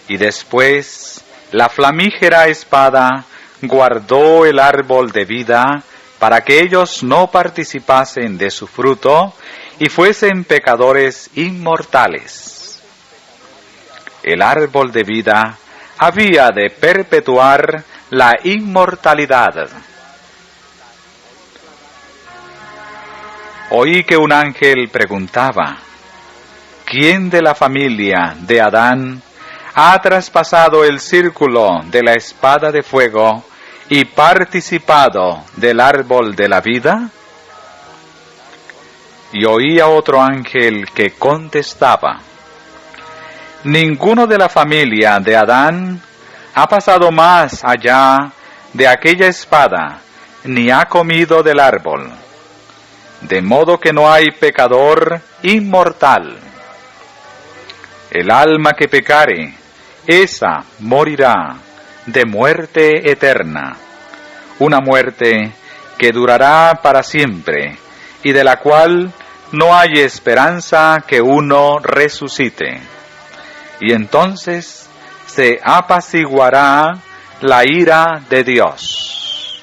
Y después la flamígera espada guardó el árbol de vida para que ellos no participasen de su fruto y fuesen pecadores inmortales. El árbol de vida había de perpetuar la inmortalidad. Oí que un ángel preguntaba: ¿quién de la familia de Adán ha traspasado el círculo de la espada de fuego y participado del árbol de la vida? Y oí a otro ángel que contestaba: ninguno de la familia de Adán ha pasado más allá de aquella espada, ni ha comido del árbol. De modo que no hay pecador inmortal. El alma que pecare, esa morirá de muerte eterna, una muerte que durará para siempre, y de la cual no hay esperanza que uno resucite. Y entonces se apaciguará la ira de Dios.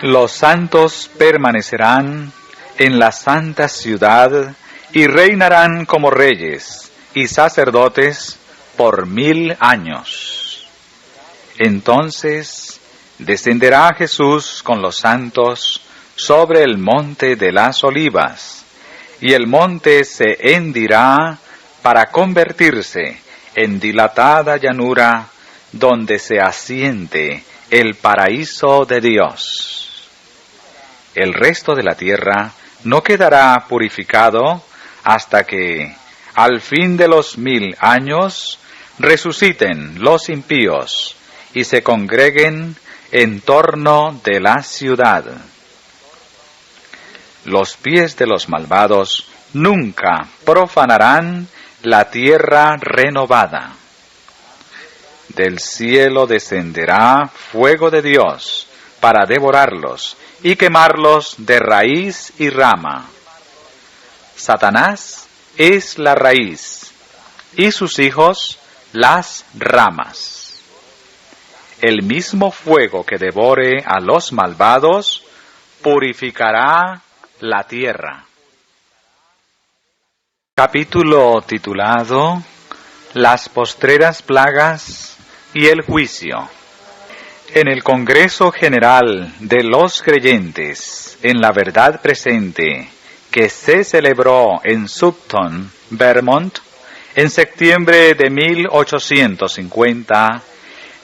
Los santos permanecerán en la santa ciudad y reinarán como reyes y sacerdotes por 1000 años. Entonces descenderá Jesús con los santos sobre el monte de las olivas, y el monte se hendirá para convertirse en dilatada llanura donde se asiente el paraíso de Dios. El resto de la tierra no quedará purificado hasta que, al fin de los 1000 años, resuciten los impíos y se congreguen en torno de la ciudad. Los pies de los malvados nunca profanarán la tierra renovada. Del cielo descenderá fuego de Dios para devorarlos y quemarlos de raíz y rama. Satanás es la raíz y sus hijos las ramas. El mismo fuego que devore a los malvados purificará la tierra. Capítulo titulado Las postreras plagas y el juicio. En el Congreso General de los Creyentes en la Verdad Presente, que se celebró en Sutton, Vermont, en septiembre de 1850,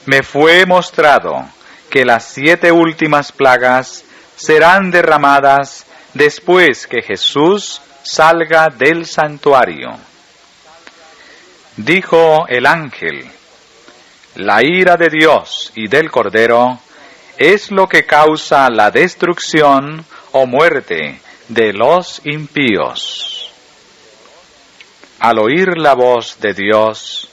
me fue mostrado que las 7 últimas plagas serán derramadas después que Jesús salga del santuario. Dijo el ángel: la ira de Dios y del Cordero es lo que causa la destrucción o muerte de los impíos. Al oír la voz de Dios,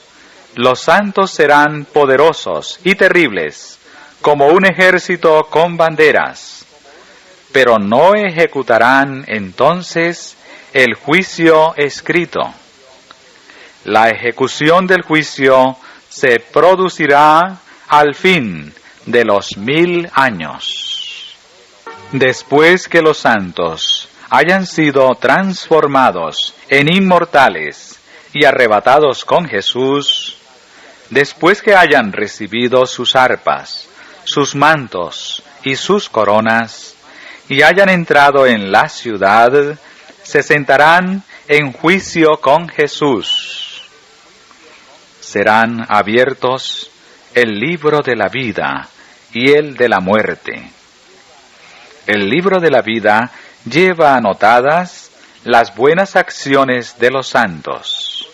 los santos serán poderosos y terribles, como un ejército con banderas, pero no ejecutarán entonces el juicio escrito. La ejecución del juicio se producirá al fin de los 1000 años. Después que los santos hayan sido transformados en inmortales y arrebatados con Jesús, después que hayan recibido sus arpas, sus mantos y sus coronas, y hayan entrado en la ciudad, se sentarán en juicio con Jesús. Serán abiertos el libro de la vida y el de la muerte. El libro de la vida lleva anotadas las buenas acciones de los santos,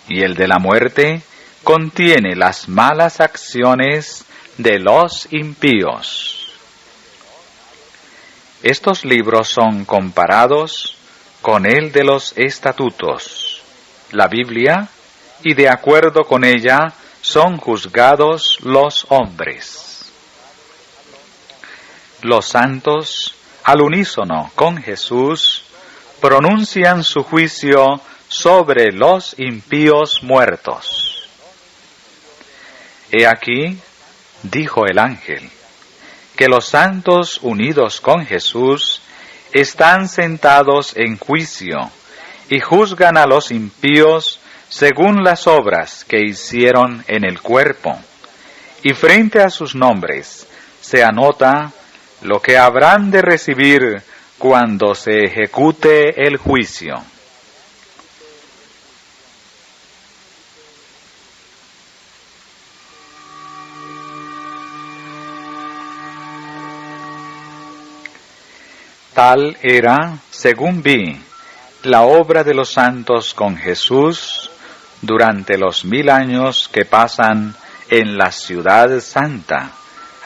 y el de la muerte contiene las malas acciones de los impíos. Estos libros son comparados con el de los estatutos, la Biblia, y de acuerdo con ella son juzgados los hombres. Los santos, al unísono con Jesús, pronuncian su juicio sobre los impíos muertos. He aquí, dijo el ángel, que los santos unidos con Jesús están sentados en juicio y juzgan a los impíos según las obras que hicieron en el cuerpo, y frente a sus nombres se anota lo que habrán de recibir cuando se ejecute el juicio. Tal era, según vi, la obra de los santos con Jesús durante los 1000 años que pasan en la ciudad santa,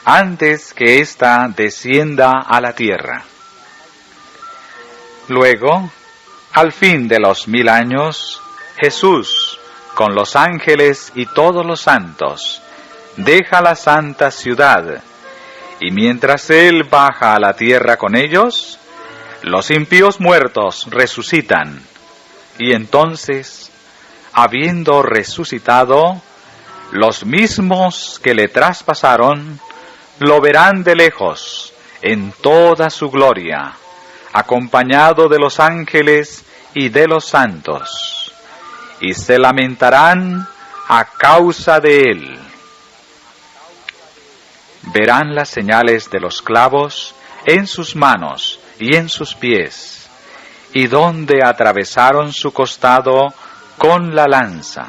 antes que ésta descienda a la tierra. Luego, al fin de los 1000 años, Jesús, con los ángeles y todos los santos, deja la santa ciudad, y mientras Él baja a la tierra con ellos, los impíos muertos resucitan, y entonces, habiendo resucitado, los mismos que le traspasaron, lo verán de lejos, en toda su gloria, acompañado de los ángeles y de los santos, y se lamentarán a causa de él. Verán las señales de los clavos en sus manos y en sus pies, y donde atravesaron su costado con la lanza.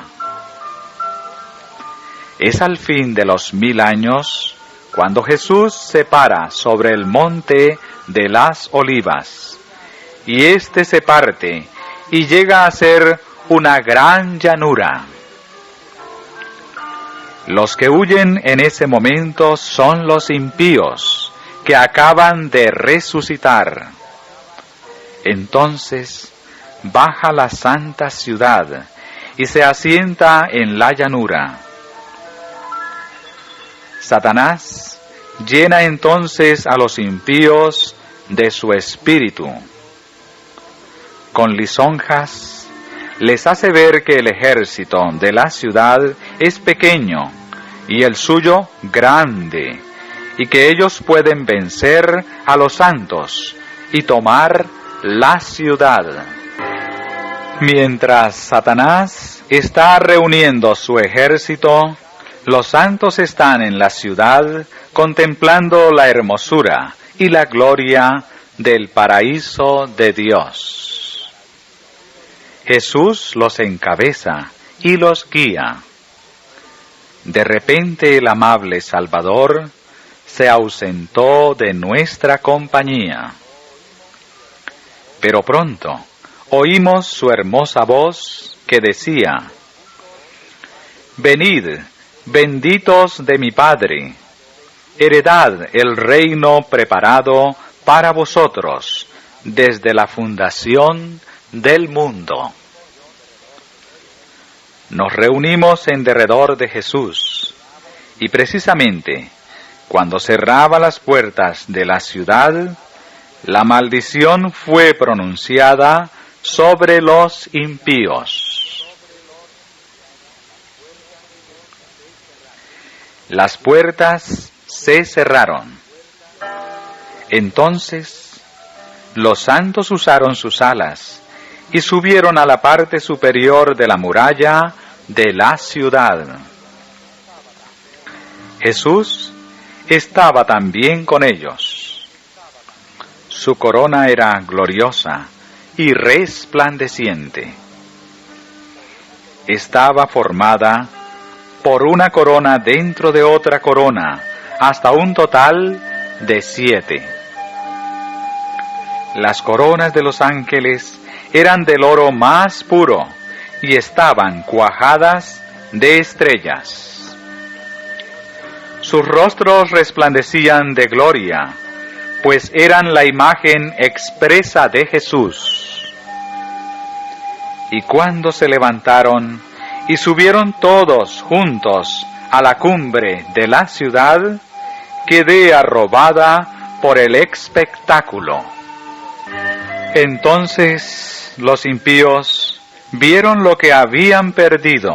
Es al fin de los 1000 años cuando Jesús se para sobre el monte de las Olivas, y éste se parte y llega a ser una gran llanura. Los que huyen en ese momento son los impíos, que acaban de resucitar. Entonces baja la santa ciudad y se asienta en la llanura. Satanás llena entonces a los impíos de su espíritu. Con lisonjas les hace ver que el ejército de la ciudad es pequeño y el suyo grande, y que ellos pueden vencer a los santos y tomar la ciudad. Mientras Satanás está reuniendo su ejército, los santos están en la ciudad contemplando la hermosura y la gloria del paraíso de Dios. Jesús los encabeza y los guía. De repente el amable Salvador se ausentó de nuestra compañía. Pero pronto oímos su hermosa voz que decía: «Venid, benditos de mi Padre, heredad el reino preparado para vosotros desde la fundación del mundo». Nos reunimos en derredor de Jesús, y precisamente cuando cerraba las puertas de la ciudad, la maldición fue pronunciada sobre los impíos. Las puertas se cerraron. Entonces, los santos usaron sus alas y subieron a la parte superior de la muralla de la ciudad. Jesús estaba también con ellos. Su corona era gloriosa y resplandeciente. Estaba formada por una corona dentro de otra corona, hasta un total de 7. Las coronas de los ángeles eran del oro más puro y estaban cuajadas de estrellas. Sus rostros resplandecían de gloria, pues eran la imagen expresa de Jesús. Y cuando se levantaron y subieron todos juntos a la cumbre de la ciudad, quedé arrobada por el espectáculo. Entonces los impíos vieron lo que habían perdido.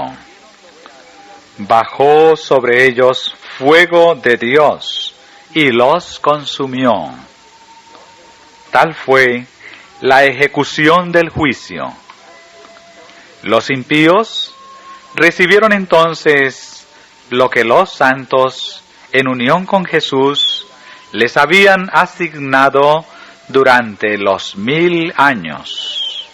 bajó sobre ellos fuego de Dios y los consumió. Tal fue la ejecución del juicio. Los impíos recibieron entonces lo que los santos, en unión con Jesús, les habían asignado durante los 1000 años.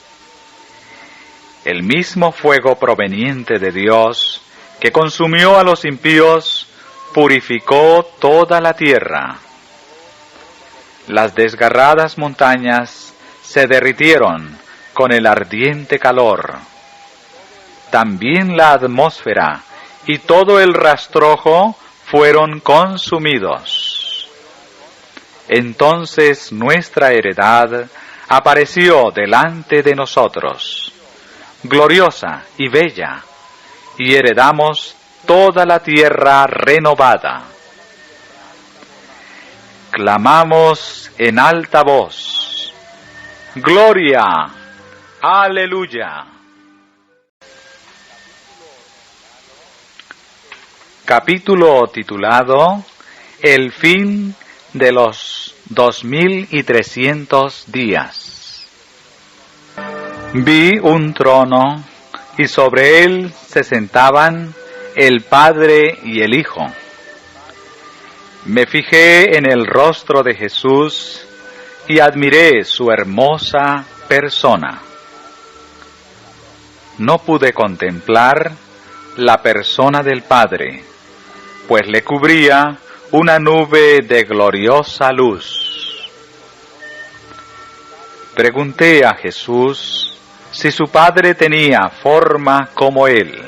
El mismo fuego proveniente de Dios que consumió a los impíos purificó toda la tierra. Las desgarradas montañas se derritieron con el ardiente calor. También la atmósfera y todo el rastrojo fueron consumidos. Entonces nuestra heredad apareció delante de nosotros, gloriosa y bella, y heredamos toda la tierra renovada. Clamamos en alta voz: ¡Gloria! ¡Aleluya! Capítulo titulado El fin de los 2300 días. Vi un trono y sobre él se sentaban el Padre y el Hijo. Me fijé en el rostro de Jesús y admiré su hermosa persona. No pude contemplar la persona del Padre, pues le cubría una nube de gloriosa luz. Pregunté a Jesús si su Padre tenía forma como él.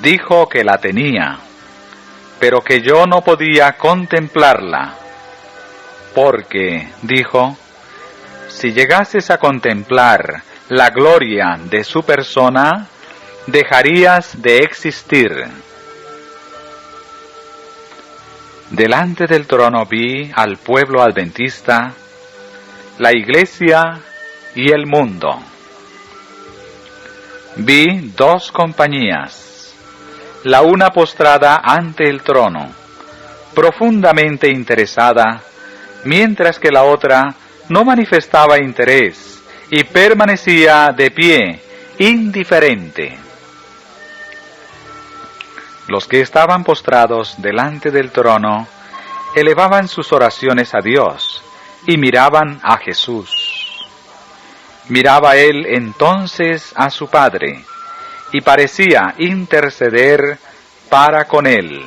Dijo que la tenía, pero que yo no podía contemplarla, porque, dijo, si llegases a contemplar la gloria de su persona, dejarías de existir. Delante del trono vi al pueblo adventista, la iglesia y el mundo. Vi dos compañías, la una postrada ante el trono, profundamente interesada, mientras que la otra no manifestaba interés y permanecía de pie, indiferente. Los que estaban postrados delante del trono elevaban sus oraciones a Dios y miraban a Jesús. Miraba él entonces a su Padre y parecía interceder para con él.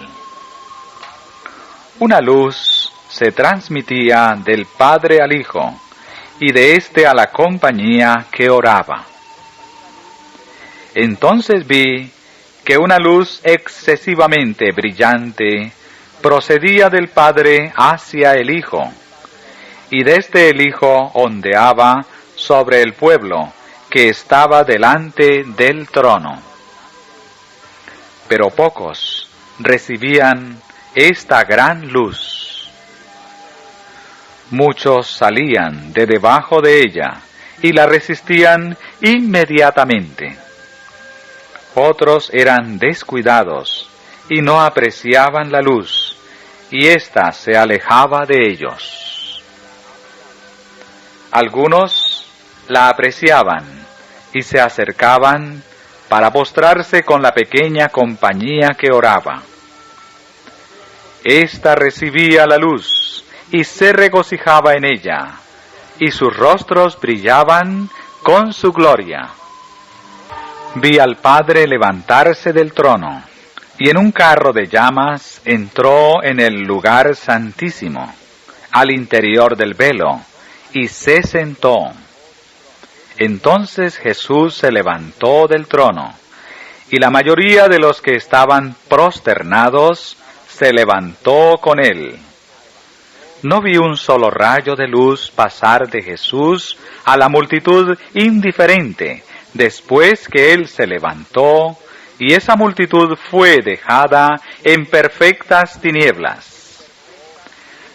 Una luz se transmitía del Padre al Hijo y de éste a la compañía que oraba. Entonces vi que una luz excesivamente brillante procedía del Padre hacia el Hijo, y desde el Hijo ondeaba sobre el pueblo que estaba delante del trono. Pero pocos recibían esta gran luz. Muchos salían de debajo de ella y la resistían inmediatamente. Otros eran descuidados y no apreciaban la luz, y ésta se alejaba de ellos. Algunos la apreciaban y se acercaban para postrarse con la pequeña compañía que oraba. Ésta recibía la luz y se regocijaba en ella, y sus rostros brillaban con su gloria. Vi al Padre levantarse del trono, y en un carro de llamas entró en el lugar santísimo, al interior del velo, y se sentó. Entonces Jesús se levantó del trono, y la mayoría de los que estaban prosternados se levantó con él. No vi un solo rayo de luz pasar de Jesús a la multitud indiferente, después que él se levantó, y esa multitud fue dejada en perfectas tinieblas.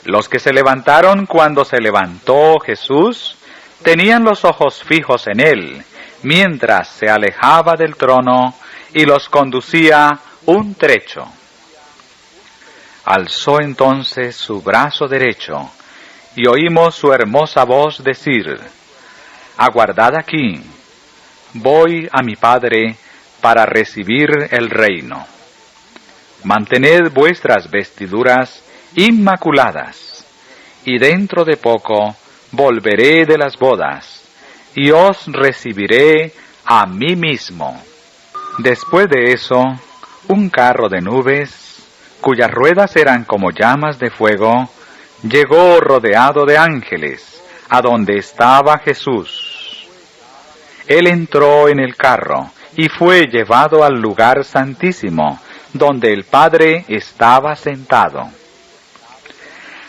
Los que se levantaron cuando se levantó Jesús tenían los ojos fijos en él, mientras se alejaba del trono, y los conducía un trecho. Alzó entonces su brazo derecho, y oímos su hermosa voz decir: «Aguardad aquí, voy a mi Padre para recibir el reino. Mantened vuestras vestiduras inmaculadas, y dentro de poco volveré de las bodas, y os recibiré a mí mismo». Después de eso, un carro de nubes, cuyas ruedas eran como llamas de fuego, llegó rodeado de ángeles, a donde estaba Jesús. Él entró en el carro y fue llevado al lugar santísimo, donde el Padre estaba sentado.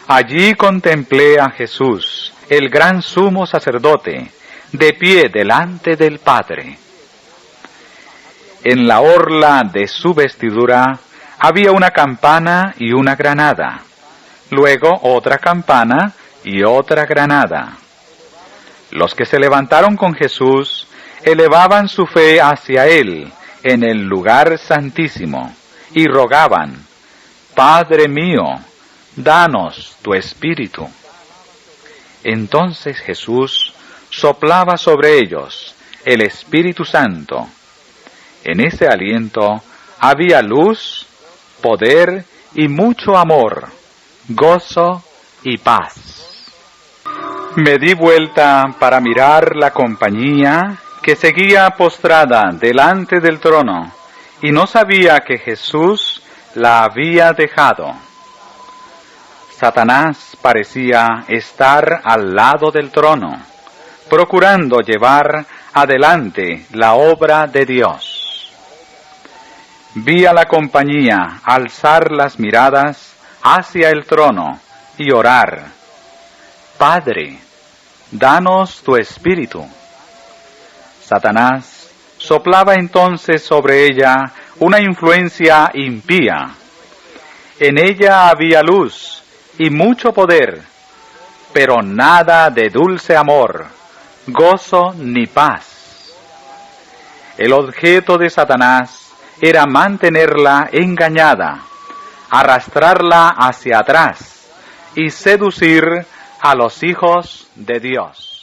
Allí contemplé a Jesús, el gran sumo sacerdote, de pie delante del Padre. En la orla de su vestidura había una campana y una granada, luego otra campana y otra granada. Los que se levantaron con Jesús elevaban su fe hacia Él en el lugar santísimo y rogaban: «Padre mío, danos tu Espíritu». Entonces Jesús soplaba sobre ellos el Espíritu Santo. En ese aliento había luz, poder y mucho amor, gozo y paz. Me di vuelta para mirar la compañía que seguía postrada delante del trono, y no sabía que Jesús la había dejado. Satanás parecía estar al lado del trono, procurando llevar adelante la obra de Dios. Vi a la compañía alzar las miradas hacia el trono y orar: «Padre, danos tu Espíritu». Satanás soplaba entonces sobre ella una influencia impía. En ella había luz y mucho poder, pero nada de dulce amor, gozo ni paz. El objeto de Satanás era mantenerla engañada, arrastrarla hacia atrás y seducir a los hijos de Dios.